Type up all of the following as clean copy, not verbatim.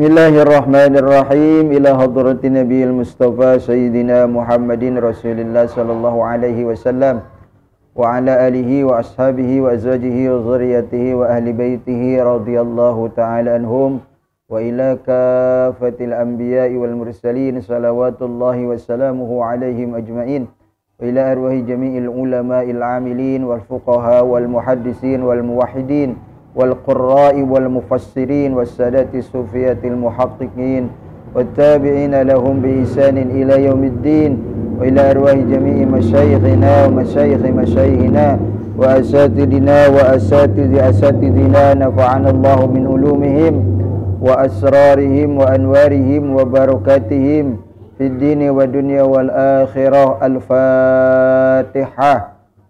Bismillahirrahmanirrahim. Ila hadratin Nabiyil Mustafa Sayyidina Muhammadin Rasulillah sallallahu alaihi wasallam wa ala alihi wa ashabihi wa azwajihi wa zurriyatihi wa ahli baitihi radhiyallahu ta'ala anhum wa ila kafatil anbiya'i wal mursalin salawatullahi wa salamuhu alaihim ajma'in wa ila arwahi jami'il ulama'il amilin wal fuqaha wal muhaddisin wal muwahhidin wal qurra'i wal mufassirin was sadati sufiyatil muhaqqiqin wat tabi'ina lahum bi ihsanin ila yaumiddin wa ila arwahi jami'i masyayikhina wa masyayikhi masyayikhina wa asatidina wa asatidhi asatidina nafa'ana Allahu min ulumihim wa asrarihim wa anwarihim wa barakatihim fid dini wa dunya wal akhirah. Al-Fatihah.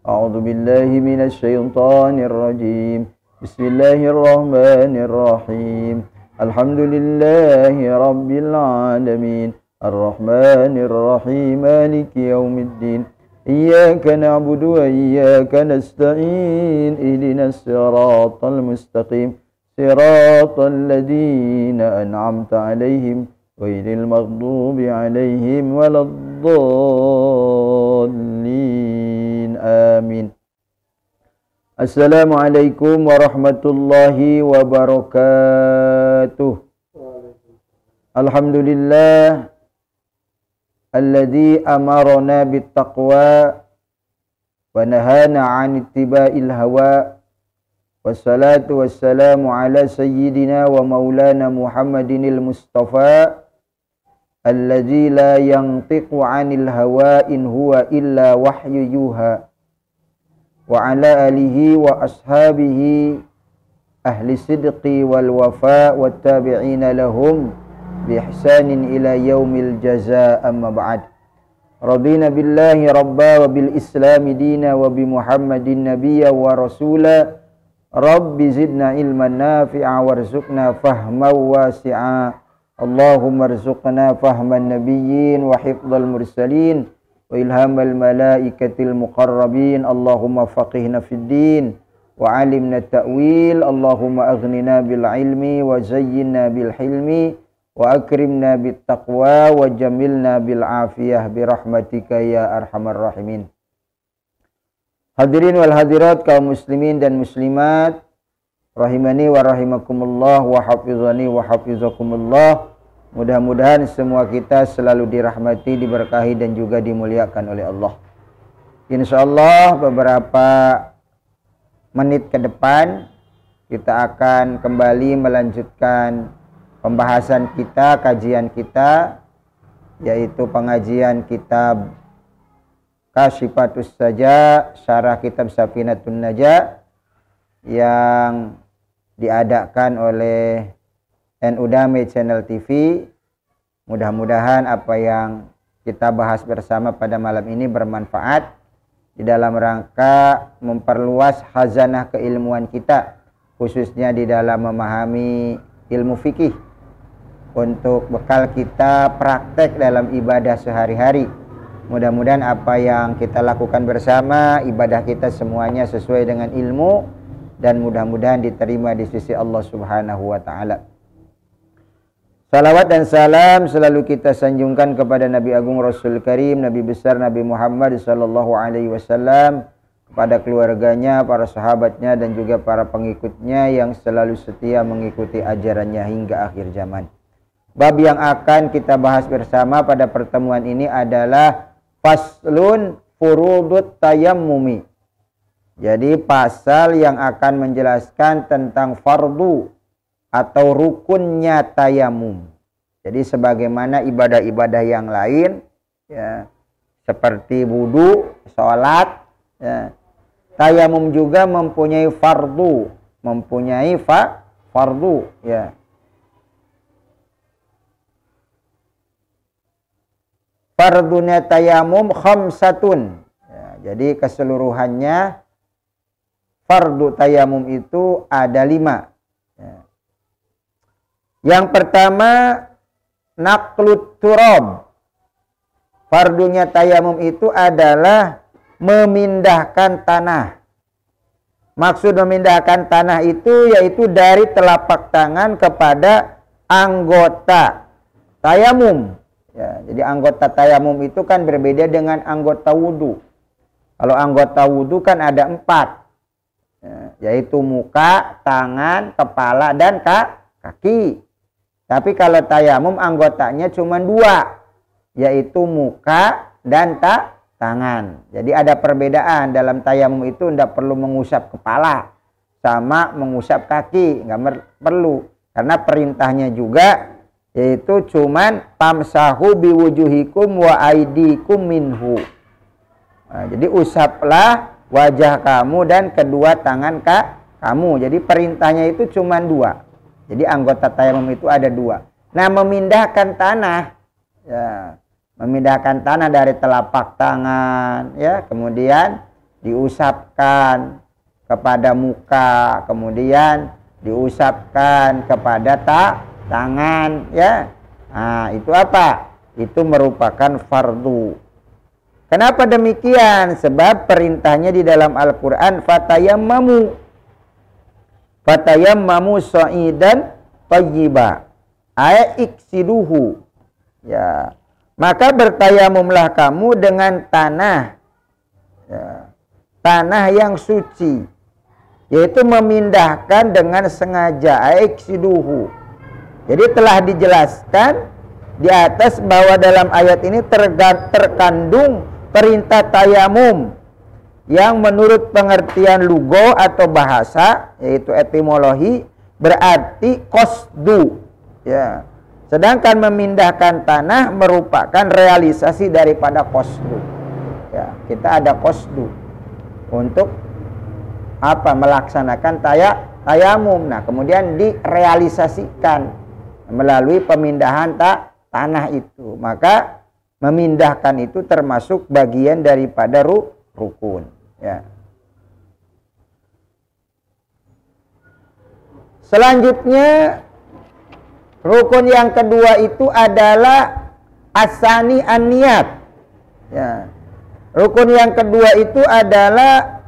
A'udzu billahi minasy syaithanir rajim. Bismillahirrahmanirrahim. Alhamdulillahi rabbil alamin. Ar-Rahmanir-Rahim. Maliki yaumiddin. Iyyaka na'budu wa iyyaka nasta'in. Ihdinas siratal mustaqim. Siratal ladzina an'amta 'alaihim ghairil maghdubi 'alaihim waladdallin. Amin. Assalamualaikum warahmatullahi wabarakatuh. Alhamdulillah alladzi amarna bittaqwa wa nahana 'an ittiba'il hawa. Wassalatu wassalamu ala sayyidina wa maulana Muhammadinil Mustafa alladzi la yantiqu 'anil hawa in huwa illa wahyu yuha. Wa ala alihi wa ashabihi ahli sidqi wal wafa wat tabi'ina lahum bi ihsanin ila yaumil jazaa. Amma ba'd. Radina billahi rabba wa bil islami dina wa bi Muhammadin nabiyya wa rasula. Rabbi zidna ilman nafi'a warzuqna fahman wasi'a. Allahumma rzuqna fahman nabiyyin wa hifdzal mursalin wa ilhamal malaikatil muqarrabin. Allahumma faqihna fid din wa alimna ta'wil. Allahumma aghnina bil ilmi wa zayyinna bil hilmi wa akrimna bit taqwa wa jamilna bil afiyah bi rahmatika ya arhamar rahimin. Hadirin wal hadirat, kaum muslimin dan muslimat rahimani wa rahimakumullah wa hafizani wa hafizakumullah. Mudah-mudahan semua kita selalu dirahmati, diberkahi dan juga dimuliakan oleh Allah. Insyaallah beberapa menit ke depan kita akan kembali melanjutkan pembahasan kita, kajian kita, yaitu pengajian kitab Kasyifatus Saja, syarah kitab Safinatun Najah yang diadakan oleh NU Damai Channel TV. Mudah-mudahan apa yang kita bahas bersama pada malam ini bermanfaat di dalam rangka memperluas khazanah keilmuan kita, khususnya di dalam memahami ilmu fikih, untuk bekal kita praktek dalam ibadah sehari-hari. Mudah-mudahan apa yang kita lakukan bersama, ibadah kita semuanya sesuai dengan ilmu dan mudah-mudahan diterima di sisi Allah Subhanahu wa taala. Salawat dan salam selalu kita sanjungkan kepada Nabi Agung Rasul Karim, Nabi besar Nabi Muhammad sallallahu alaihi wasallam, kepada keluarganya, para sahabatnya dan juga para pengikutnya yang selalu setia mengikuti ajarannya hingga akhir zaman. Bab yang akan kita bahas bersama pada pertemuan ini adalah Faslun furudut tayammumi. Jadi pasal yang akan menjelaskan tentang fardu atau rukunnya tayamum. Jadi sebagaimana ibadah-ibadah yang lain, ya, seperti wudu, sholat, ya, tayamum juga mempunyai fardu, fardu, ya. Fardunya tayamum khamsatun. Ya, jadi keseluruhannya fardu tayamum itu ada 5. Ya. Yang pertama naqlut turab. Fardunya tayamum itu adalah memindahkan tanah. Maksud memindahkan tanah itu yaitu dari telapak tangan kepada anggota tayamum. Ya, jadi anggota tayamum itu kan berbeda dengan anggota wudhu. Kalau anggota wudhu kan ada 4, ya, yaitu muka, tangan, kepala, dan kaki. Tapi kalau tayamum anggotanya cuma 2, yaitu muka dan tangan. Jadi ada perbedaan dalam tayamum itu, tidak perlu mengusap kepala sama mengusap kaki, nggak perlu, karena perintahnya juga yaitu cuman tamsahu biwujuhikum wa aidikum minhu. Nah, jadi usaplah wajah kamu dan kedua tangan kamu. Jadi perintahnya itu cuma 2. Jadi anggota tayamum itu ada 2. Nah, memindahkan tanah, ya, memindahkan tanah dari telapak tangan, ya, kemudian diusapkan kepada muka, kemudian diusapkan kepada tangan, ya. Nah, itu apa? Itu merupakan fardu. Kenapa demikian? Sebab perintahnya di dalam Al-Quran, fatayammamu sa'idan thayyiba ay iksiduhu, ya, maka bertayamumlah kamu dengan tanah, ya, tanah yang suci, yaitu memindahkan dengan sengaja, ay iksiduhu. Jadi telah dijelaskan di atas bahwa dalam ayat ini terkandung perintah tayamum yang menurut pengertian lugo atau bahasa, yaitu etimologi, berarti qasdu, ya. Sedangkan memindahkan tanah merupakan realisasi daripada qasdu, ya. Kita ada qasdu untuk apa? Melaksanakan tayamum. Nah, kemudian direalisasikan melalui pemindahan tanah itu. Maka memindahkan itu termasuk bagian daripada rukun, ya. Selanjutnya rukun yang kedua itu adalah asani an-niyat, ya. Rukun yang kedua itu adalah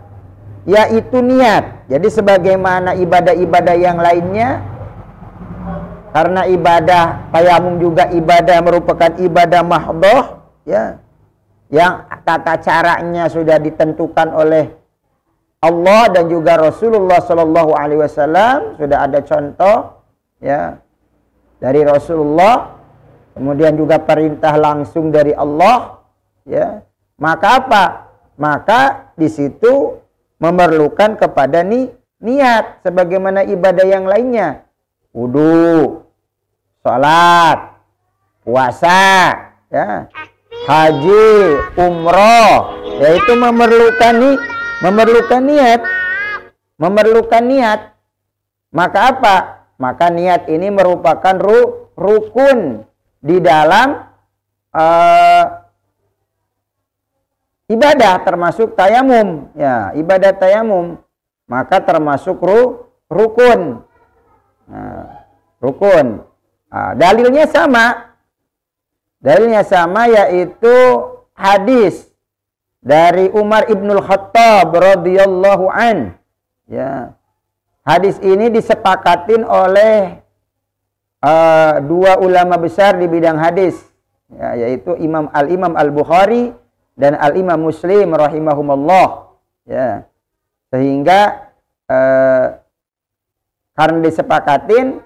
yaitu niat. Jadi sebagaimana ibadah-ibadah yang lainnya, karena ibadah tayamum juga ibadah, merupakan ibadah mahdhah, ya, yang tata caranya sudah ditentukan oleh Allah dan juga Rasulullah Shallallahu Alaihi Wasallam, sudah ada contoh, ya, dari Rasulullah, kemudian juga perintah langsung dari Allah, ya. Maka apa? Maka di situ memerlukan kepada niat sebagaimana ibadah yang lainnya. Wudu, sholat, puasa, ya, haji, umroh, yaitu memerlukan niat. Maka apa? Maka niat ini merupakan rukun di dalam ibadah, termasuk tayamum, ya, ibadah tayamum, maka termasuk rukun. Nah, rukun. Nah, dalilnya sama, yaitu hadis dari Umar ibnul Khattab radhiyallahu an, ya. Hadis ini disepakatin oleh 2 ulama besar di bidang hadis, ya, yaitu Imam Al-Bukhari dan Al-Imam Muslim rahimahumullah, ya. Sehingga karena disepakatin,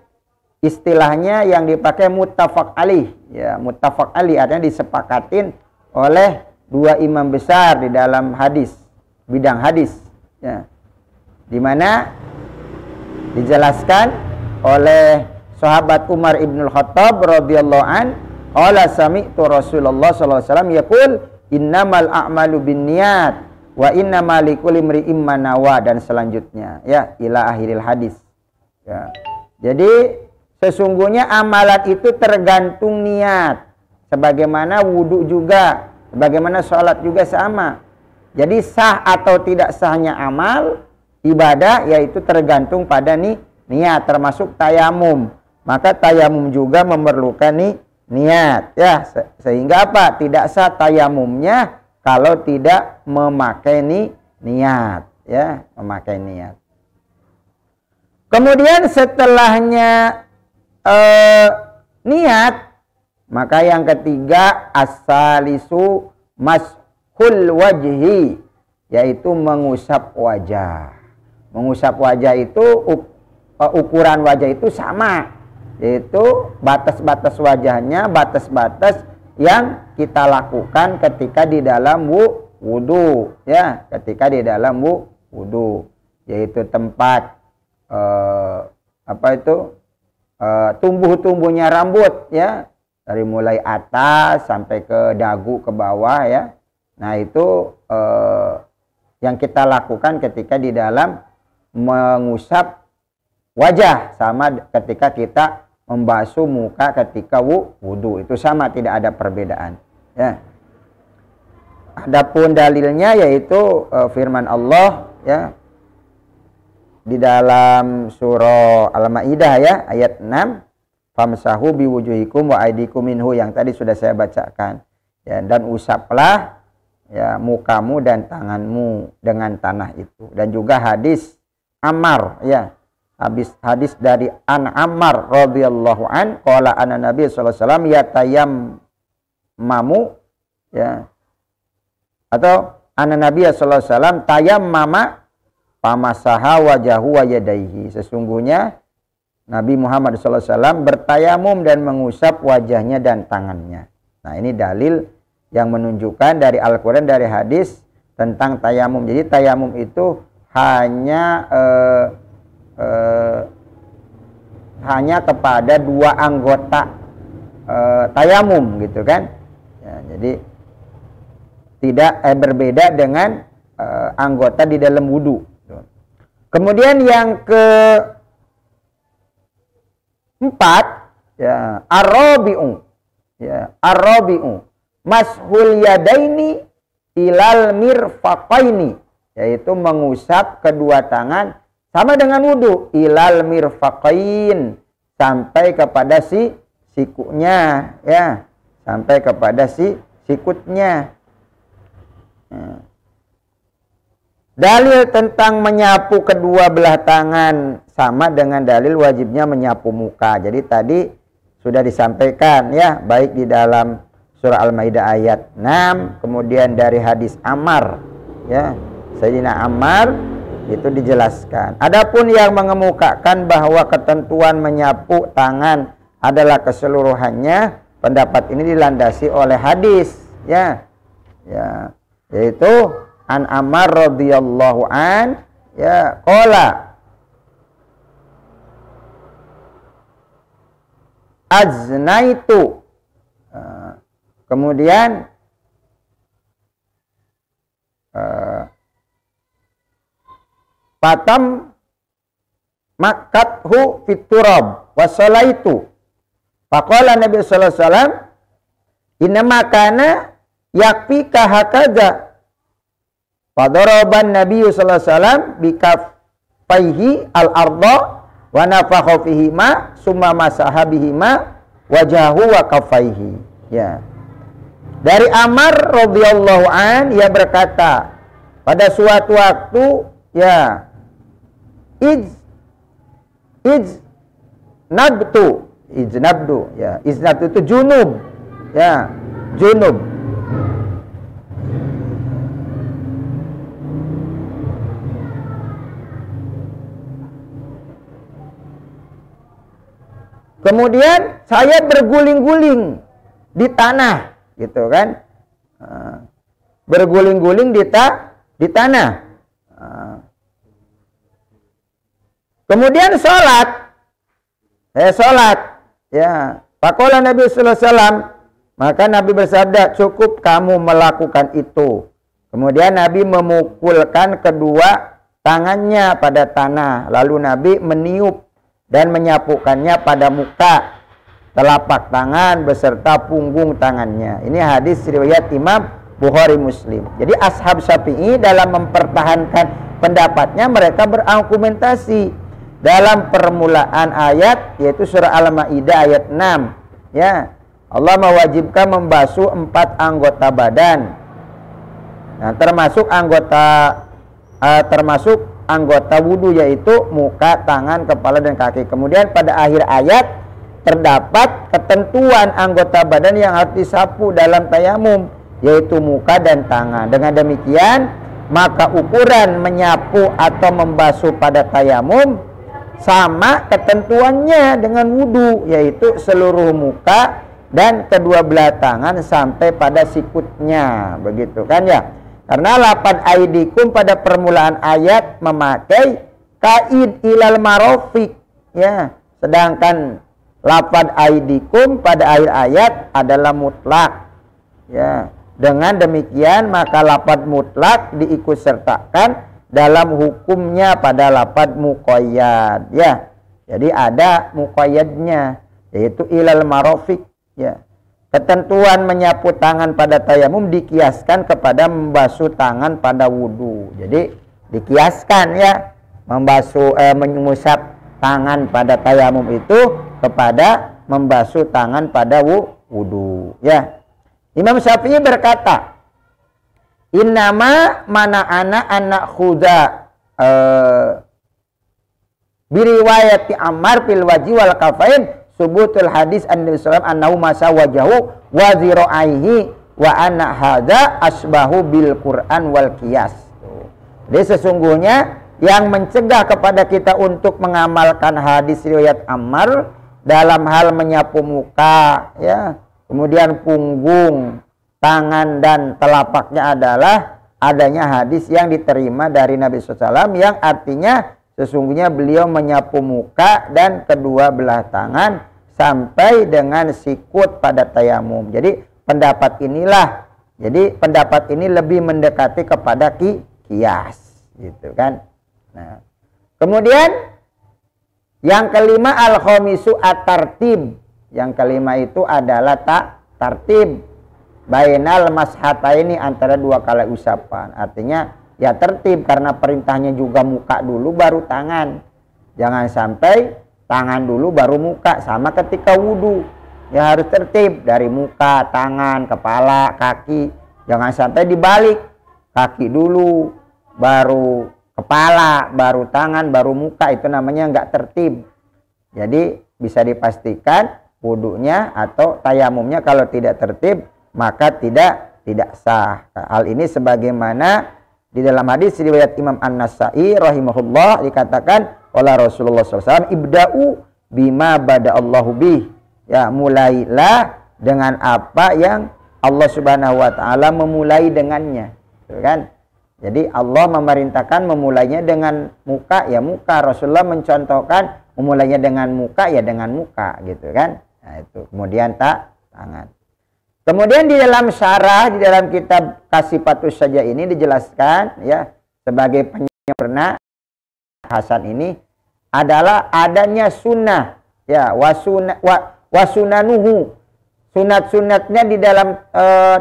istilahnya yang dipakai muttafaq alaih, ya, muttafaq alaih artinya disepakatin oleh 2 imam besar di dalam hadis, bidang hadis, ya, di mana dijelaskan oleh sahabat Umar ibnul Khattab radhiyallahu an, qala sami'tu Rasulullah sallallahu alaihi wasallam yaqul innamal a'malu binniyat wa innamal likulli imri'in ma nawa, dan selanjutnya, ya, ila akhiril hadis, ya. Jadi sesungguhnya amalan itu tergantung niat, sebagaimana wudhu juga, sebagaimana sholat juga sama. Jadi sah atau tidak sahnya amal ibadah yaitu tergantung pada niat, termasuk tayamum. Maka tayamum juga memerlukan niat, ya, sehingga apa? Tidak sah tayamumnya kalau tidak memakai niat, ya, memakai niat. Kemudian setelahnya niat. Maka yang ketiga as-salisu mashul wajhi, yaitu mengusap wajah. Mengusap wajah itu ukuran wajah itu sama, yaitu batas-batas wajahnya, batas-batas yang kita lakukan ketika di dalam wudu, ya, ketika di dalam wudu, yaitu tempat tumbuh-tumbuhnya rambut, ya, dari mulai atas sampai ke dagu ke bawah, ya. Nah itu yang kita lakukan ketika di dalam mengusap wajah, sama ketika kita membasuh muka ketika wudu, itu sama, tidak ada perbedaan, ya. Adapun dalilnya yaitu firman Allah, ya, di dalam surah Al-Maidah, ya, ayat 6, famsahu biwujuhikum wa aydikum minhu, yang tadi sudah saya bacakan, ya, dan usaplah, ya, mukamu dan tanganmu dengan tanah itu. Dan juga hadis Ammar, ya, hadis dari An Ammar radhiyallahu an, qala anna Nabi sallallahu alaihi wasallam yatayammamu, ya, atau anna Nabi sallallahu alaihi wasallam tayammama pamasaha wajahu wa yadaihi, sesungguhnya Nabi Muhammad SAW bertayamum dan mengusap wajahnya dan tangannya. Nah ini dalil yang menunjukkan dari Al-Quran, dari hadis tentang tayamum. Jadi tayamum itu hanya kepada dua anggota tayamum, gitu kan. Ya, jadi tidak berbeda dengan anggota di dalam wudu. Kemudian yang keempat, ya, ar-rabi'u, ya, ar-rabi'u mashul yadaini ilal mirfaqaini, yaitu mengusap kedua tangan sama dengan wudu, ilal mirfaqain, sampai kepada sikunya, ya, sampai kepada sikutnya. Ya. Dalil tentang menyapu kedua belah tangan sama dengan dalil wajibnya menyapu muka. Jadi tadi sudah disampaikan, ya, baik di dalam surah Al-Maidah ayat 6, kemudian dari hadis Ammar, ya, Sayyidina Ammar, itu dijelaskan. Adapun yang mengemukakan bahwa ketentuan menyapu tangan adalah keseluruhannya, pendapat ini dilandasi oleh hadis, ya, ya, yaitu An Ammar radhiyallahu an, ya, qala aznaitu, kemudian patam makathu fiturab wasolaitu, faqala Nabi sallallahu alaihi wasallam innama kana yakfika hakadha, fadaraban Nabi sallallahu alaihi wasallam bikaffaihi al-ardha wa nafakha fihi ma summa masaha bihi ma wajahu wa kaffaihi. Ya. Dari Ammar radhiyallahu an, ia berkata, pada suatu waktu, ya, iznabtu, ya, iznabtu itu junub, ya, junub. Kemudian saya berguling-guling di tanah, gitu kan? Berguling-guling di tanah. Kemudian sholat, saya sholat, ya. Faqala Nabi sallallahu alaihi wasallam, maka Nabi bersabda, cukup kamu melakukan itu. Kemudian Nabi memukulkan kedua tangannya pada tanah, lalu Nabi meniup dan menyapukannya pada muka, telapak tangan beserta punggung tangannya. Ini hadis riwayat Imam Bukhari Muslim. Jadi ashab Syafi'i dalam mempertahankan pendapatnya, mereka berargumentasi dalam permulaan ayat, yaitu surah Al-Maidah ayat 6, ya. Allah mewajibkan membasuh 4 anggota badan. Nah, termasuk anggota wudu, yaitu muka, tangan, kepala, dan kaki. Kemudian pada akhir ayat terdapat ketentuan anggota badan yang harus disapu dalam tayamum, yaitu muka dan tangan. Dengan demikian, maka ukuran menyapu atau membasuh pada tayamum sama ketentuannya dengan wudu, yaitu seluruh muka dan kedua belah tangan sampai pada sikutnya, begitu kan ya. Karena lafaz aidikum pada permulaan ayat memakai kaid ilal marofik, ya, sedangkan lafaz aidikum pada akhir ayat adalah mutlak, ya. Dengan demikian maka lafaz mutlak diikutsertakan dalam hukumnya pada lafaz muqayyad, ya. Jadi ada muqayyadnya, yaitu ilal marofik, ya. Ketentuan menyapu tangan pada tayamum dikiaskan kepada membasuh tangan pada wudu. Jadi dikiaskan, ya, mengusap tangan pada tayamum itu kepada membasuh tangan pada wudu, ya. Imam Syafi'i berkata, innama mana anak khuda biriwayati Ammar fil waji wal kafain subutul hadis an-nabi sallallahu alaihi wasallam annahu masa wajahu wa zira'aihi wa anna hadza asbahu bil Qur'an wal qiyas. Jadi sesungguhnya yang mencegah kepada kita untuk mengamalkan hadis riwayat Ammar dalam hal menyapu muka, ya, kemudian punggung, tangan dan telapaknya adalah adanya hadis yang diterima dari Nabi SAW yang artinya sesungguhnya beliau menyapu muka dan kedua belah tangan sampai dengan sikut pada tayamum. Jadi pendapat ini lebih mendekati kepada kias, gitu kan. Nah, kemudian yang kelima al-khamisu at-tartib. Yang kelima itu adalah tartib bainal mashataini, antara dua kali usapan. Artinya ya tertib, karena perintahnya juga muka dulu baru tangan. Jangan sampai tangan dulu baru muka, sama ketika wudu. Ya harus tertib dari muka, tangan, kepala, kaki. Jangan sampai dibalik. Kaki dulu, baru kepala, baru tangan, baru muka. Itu namanya nggak tertib. Jadi bisa dipastikan wudunya atau tayamumnya kalau tidak tertib maka tidak sah. Hal ini sebagaimana di dalam hadis riwayat Imam An-Nasa'i rahimahullah dikatakan oleh Rasulullah SAW, ibda'u bima bada'allahu bih. Ya, mulailah dengan apa yang Allah Subhanahu wa taala memulai dengannya. Gitu kan? Jadi Allah memerintahkan memulainya dengan muka, ya muka. Rasulullah mencontohkan memulainya dengan muka, ya dengan muka, gitu kan? Nah, itu. Kemudian tangan. Kemudian di dalam syarah, di dalam kitab Kasifatus Saja ini dijelaskan, ya, sebagai penyempurna Hasan ini adalah adanya sunnah, ya, wasunanuhu. Sunat-sunatnya di dalam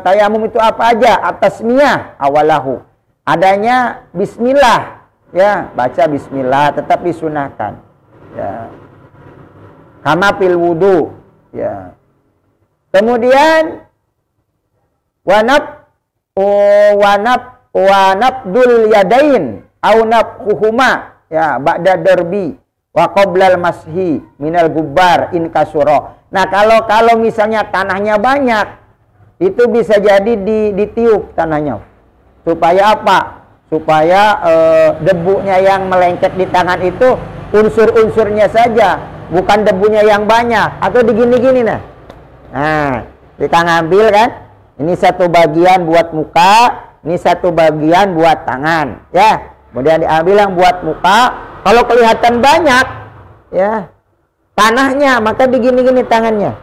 tayamum itu apa aja? At-tasmiyah awalahu. Adanya bismillah, ya, baca bismillah tetap disunahkan, ya. Kama fil wudu, ya. Kemudian wanabdul yadain au nabhuhuma, ya, ba'da darbi wa qoblal mashi minal gubbar in kasuro. Nah, kalau misalnya tanahnya banyak, itu bisa jadi ditiup tanahnya. Supaya apa? Supaya debunya yang melengket di tangan itu unsur-unsurnya saja, bukan debunya yang banyak. Atau digini-gini, nah. Nah, kita ngambil kan, ini satu bagian buat muka, ini satu bagian buat tangan, ya. Kemudian diambil yang buat muka. Kalau kelihatan banyak, ya, tanahnya, maka digini-gini tangannya,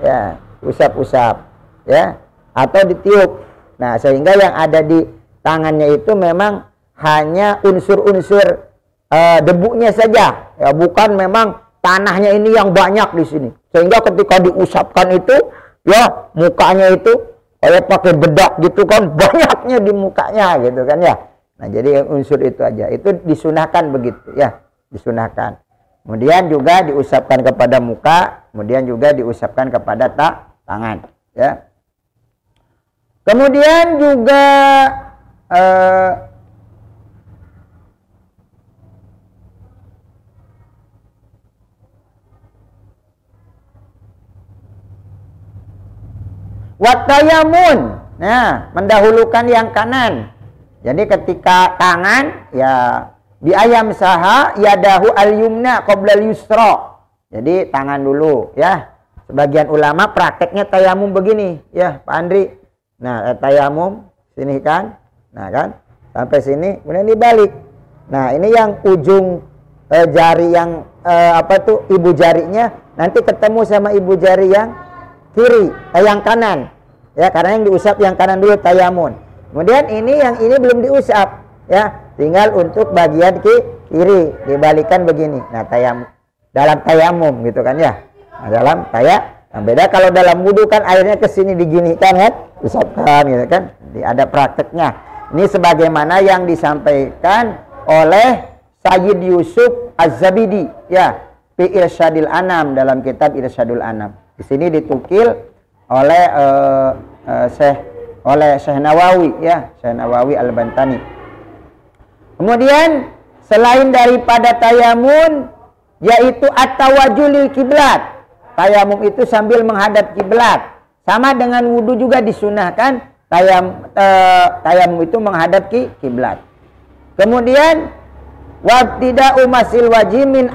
ya, usap-usap, ya, atau ditiup. Nah, sehingga yang ada di tangannya itu memang hanya unsur-unsur debunya saja, ya, bukan memang tanahnya ini yang banyak di sini. Sehingga ketika diusapkan itu, ya, mukanya itu kayak pakai bedak gitu kan, banyaknya di mukanya gitu kan, ya. Nah, jadi unsur itu aja, itu disunahkan begitu, ya, disunahkan. Kemudian juga diusapkan kepada muka, kemudian juga diusapkan kepada tangan, ya. Kemudian juga Watayamun. Nah, mendahulukan yang kanan. Jadi ketika tangan ya biayam saha yadahu al-yumna qabla al-yusra. Jadi tangan dulu ya. Sebagian ulama prakteknya tayamum begini ya, Pak Andri. Nah, tayamum sini kan. Nah, kan? Sampai sini kemudian dibalik. Nah, ini yang ujung jari yang ibu jarinya nanti ketemu sama ibu jari yang kiri, yang kanan. Ya, karena yang diusap yang kanan dulu tayamun. Kemudian yang ini belum diusap, ya. Tinggal untuk bagian kiri dibalikan begini. Nah, dalam tayamum gitu kan ya. Nah, dalam nah, beda kalau dalam wudu kan airnya ke sini diginikan kan, usapkan gitu kan. Ada prakteknya. Ini sebagaimana yang disampaikan oleh Sayyid Yusuf Az-Zabidi ya, fi Irsyadil Anam, dalam kitab Irsyadul Anam. Di sini ditukil oleh Syekh Nawawi ya, Syekh Nawawi Al-Bantani. Kemudian selain daripada tayamun yaitu at-tawajjulil kiblat. Tayamum itu sambil menghadap kiblat. Sama dengan wudu juga disunahkan tayamum itu menghadap kiblat. Kemudian wabtida'u masil wajhi min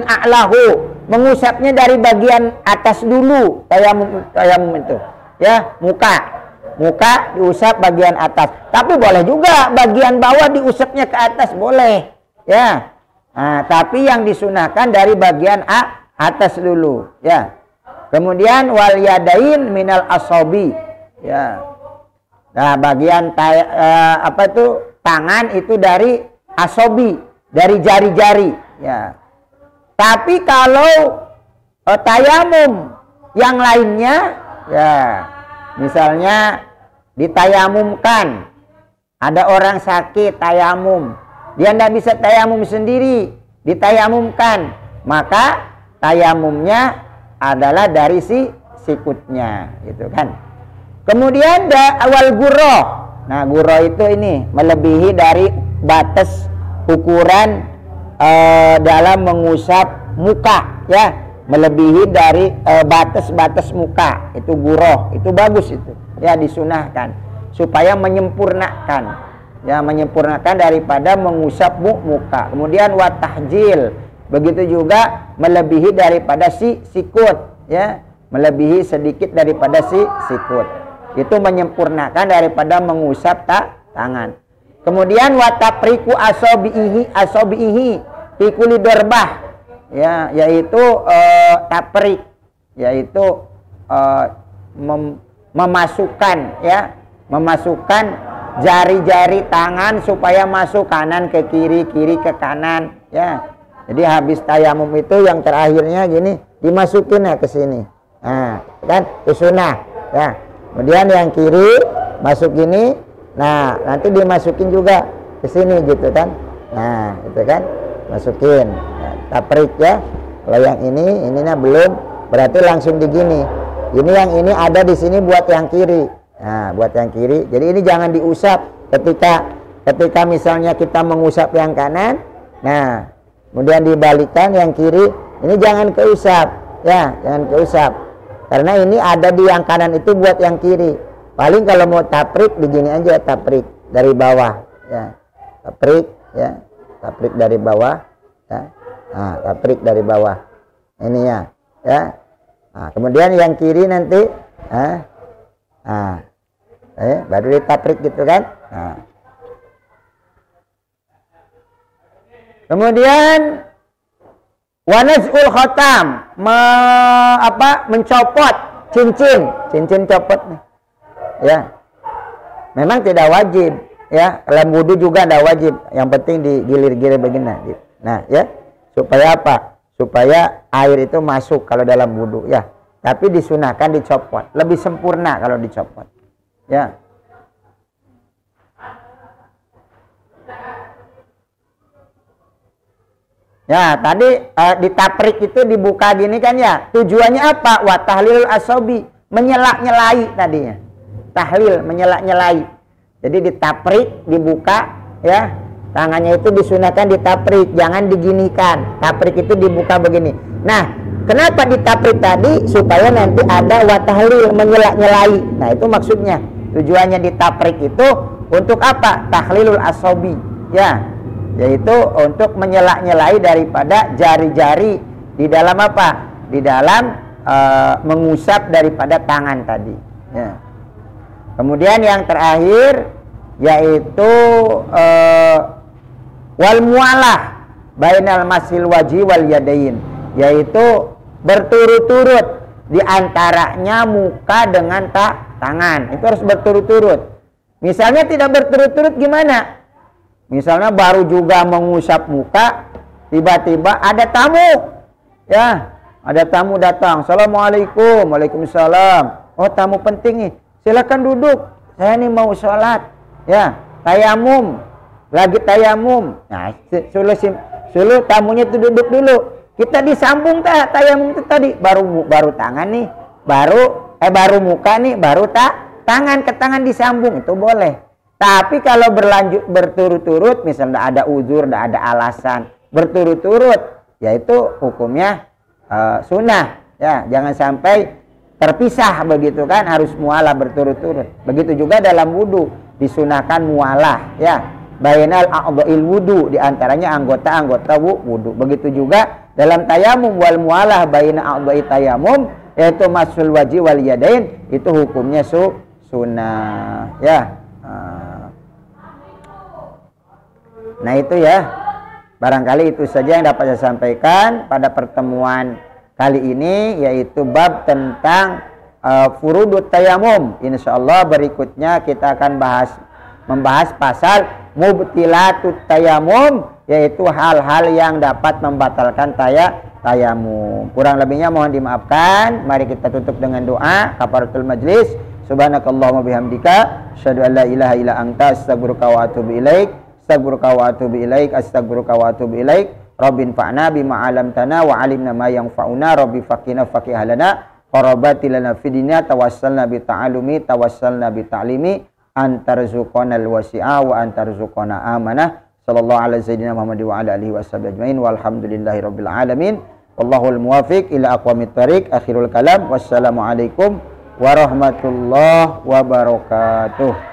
a'lahu, mengusapnya dari bagian atas dulu. Tayamum itu ya, muka diusap bagian atas, tapi boleh juga bagian bawah diusapnya ke atas, boleh ya. Nah, tapi yang disunahkan dari bagian atas dulu ya. Kemudian wal yadain minal asabi ya. Nah, bagian tangan itu dari asobi, dari jari-jari ya. Tapi kalau tayamum yang lainnya ya, misalnya ditayamumkan, ada orang sakit tayamum, dia tidak bisa tayamum sendiri, ditayamumkan, maka tayamumnya adalah dari sikutnya gitu kan. Kemudian awal gurroh. Nah, gurroh itu ini melebihi dari batas ukuran dalam mengusap muka ya, melebihi dari batas-batas muka, itu gurroh, itu bagus itu ya, disunahkan supaya menyempurnakan ya, menyempurnakan daripada mengusap muka. Kemudian watahjil, begitu juga melebihi daripada sikut ya, melebihi sedikit daripada sikut, itu menyempurnakan daripada mengusap tangan. Kemudian watapriku asobihi fi kulli darbah ya, yaitu taprik, yaitu memasukkan jari-jari tangan supaya masuk kanan ke kiri, kiri ke kanan ya. Jadi habis tayamum itu yang terakhirnya gini, dimasukin ya ke sini. Nah, kan itu sunnah ya. Kemudian yang kiri masuk gini, nah nanti dimasukin juga ke sini gitu kan. Nah, itu kan masukin. Nah, taprik ya. Kalau yang ininya belum, berarti langsung digini. Ini yang ini ada di sini buat yang kiri. Nah, buat yang kiri. Jadi ini jangan diusap ketika misalnya kita mengusap yang kanan. Nah, kemudian dibalikkan yang kiri, ini jangan keusap ya, jangan keusap. Karena ini ada di yang kanan itu buat yang kiri. Paling kalau mau taprik begini aja, taprik dari bawah ya. Taprik ya, taprik dari bawah ya. Nah, taprik dari bawah. Ini ya. Nah, kemudian yang kiri nanti baru ditaprik gitu kan. Nah. Kemudian wanazul khatam, mencopot cincin copot nih. Ya. Memang tidak wajib ya, dalam wudu juga tidak wajib. Yang penting digilir-gilir begini. Nah, ya. Supaya apa? Supaya air itu masuk kalau dalam wudu ya. Tapi disunahkan dicopot, lebih sempurna kalau dicopot. Ya. Ya, tadi ditaprik itu dibuka gini kan ya. Tujuannya apa? Wa tahlil asobi, menyela-nyelai tadinya. Tahlil, menyela-nyelai. Jadi ditaprik, dibuka ya. Tangannya itu disunahkan ditaprik, jangan diginikan. Taprik itu dibuka begini. Nah, Kenapa ditaprik tadi? Supaya nanti ada watahlil, menyela-nyelai. Nah itu maksudnya. Tujuannya ditaprik itu untuk apa? Tahlilul asobi, ya, yaitu untuk menyela-nyelai daripada jari-jari di dalam apa? Di dalam mengusap daripada tangan tadi, ya. Kemudian yang terakhir yaitu wal mualah bainal masil wajhi wal yadain, yaitu berturut-turut di antaranya muka dengan tangan. Itu harus berturut-turut. Misalnya tidak berturut-turut gimana? Misalnya baru juga mengusap muka, tiba-tiba ada tamu, ya, ada tamu datang. Assalamualaikum. Waalaikumsalam. Oh, tamu penting nih, silakan duduk, saya nih mau sholat, ya, tayamum, lagi tayamum. Nah, suruh tamunya itu duduk dulu, kita disambung tayamum itu tadi, baru tangan nih, baru muka nih, baru tangan ke tangan disambung, itu boleh. Tapi kalau berlanjut berturut-turut, misalnya ada uzur, ada alasan berturut-turut, yaitu hukumnya sunnah, ya, jangan sampai terpisah begitu kan, harus mualah berturut-turut. Begitu juga dalam wudu disunahkan mualah, ya, bainal a'dha'il wudu, diantaranya anggota-anggota wudu. Begitu juga dalam tayamum, wal mualah baina a'dha'i tayamum, yaitu masul wajhi wal yadain, itu hukumnya sunnah, ya. Nah itu ya, barangkali itu saja yang dapat saya sampaikan pada pertemuan kali ini, yaitu bab tentang furudut tayamum. Insyaallah berikutnya kita akan membahas pasal mubtilatut tayamum, yaitu hal-hal yang dapat membatalkan tayamum. Kurang lebihnya mohon dimaafkan. Mari kita tutup dengan doa kafaratul majlis. Subhanakallahumma bihamdika asyhadu an la ilaha illa anta astaghfiruka wa atubu ilaik. Astaghfiruka wa atubu ilaik. Astaghfiruka wa atubu ilaik. Rabbin fa'na bima 'allamtana wa 'alimna ma yanfa'una. Rabbi faqina faqihalana qarabati lana fidina tawassalna bi ta'alumi tawassalna bi ta'limi antarzuqana al-wasi'a wa antarzuqana amanah. Sallallahu ala sayyidina Muhammad wa ala alihi washabihi ajmain walhamdulillahi rabbil alamin. Wallahul muwafiq ila aqwamit thariq. Akhirul kalam. Wassalamu alaikum warahmatullahi wabarakatuh.